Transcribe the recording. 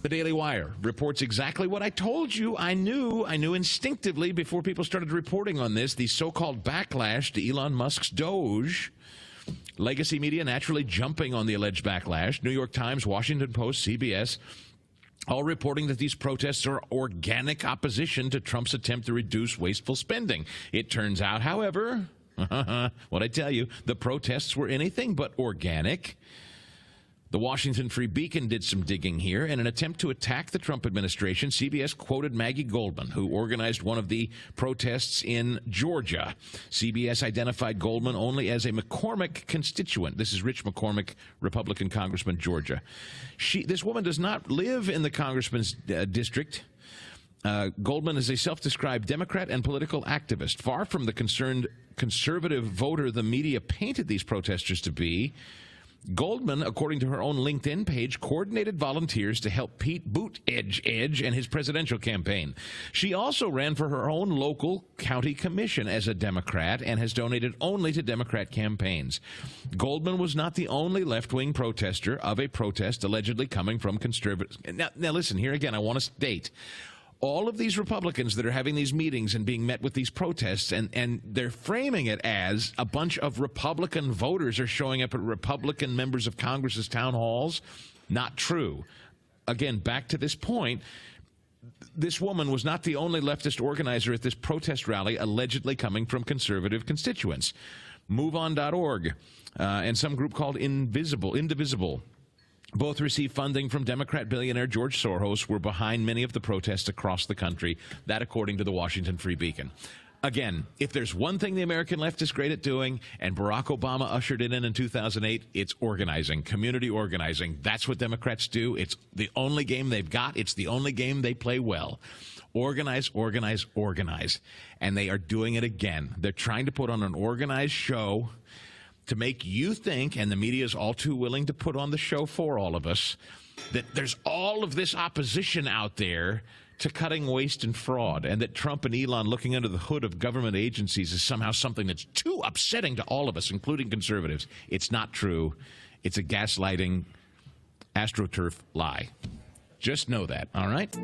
The Daily Wire reports exactly what I told you. I knew instinctively before people started reporting on this, the so-called backlash to Elon Musk's Doge. Legacy media naturally jumping on the alleged backlash. New York Times, Washington Post, CBS, all reporting that these protests are organic opposition to Trump's attempt to reduce wasteful spending. It turns out, however, what I tell you, the protests were anything but organic. The Washington Free Beacon did some digging here. In an attempt to attack the Trump administration, CBS quoted Maggie Goldman, who organized one of the protests in Georgia. CBS identified Goldman only as a McCormick constituent. This is Rich McCormick, Republican congressman, Georgia. This woman does not live in the congressman's district. Goldman is a self-described Democrat and political activist. Far from the concerned conservative voter the media painted these protesters to be, Goldman, according to her own LinkedIn page, coordinated volunteers to help Pete Buttigieg and his presidential campaign. She also ran for her own local county commission as a Democrat and has donated only to Democrat campaigns. Goldman was not the only left-wing protester of a protest allegedly coming from conservatives. Now listen, here again, I want to state, all of these Republicans that are having these meetings and being met with these protests, and they're framing it as a bunch of Republican voters are showing up at Republican members of Congress's town halls. Not true. Again, back to this point, this woman was not the only leftist organizer at this protest rally allegedly coming from conservative constituents. MoveOn.org and some group called Indivisible. Both received funding from Democrat billionaire George Soros, were behind many of the protests across the country. That according to the Washington Free Beacon. Again, if there's one thing the American left is great at doing, and Barack Obama ushered it in 2008, it's organizing, community organizing. That's what Democrats do. It's the only game they've got. It's the only game they play well. Organize, organize, organize. And they are doing it again. They're trying to put on an organized show to make you think, and the media is all too willing to put on the show for all of us, that there's all of this opposition out there to cutting waste and fraud, and that Trump and Elon looking under the hood of government agencies is somehow something that's too upsetting to all of us, including conservatives. It's not true. It's a gaslighting, astroturf lie. Just know that, all right?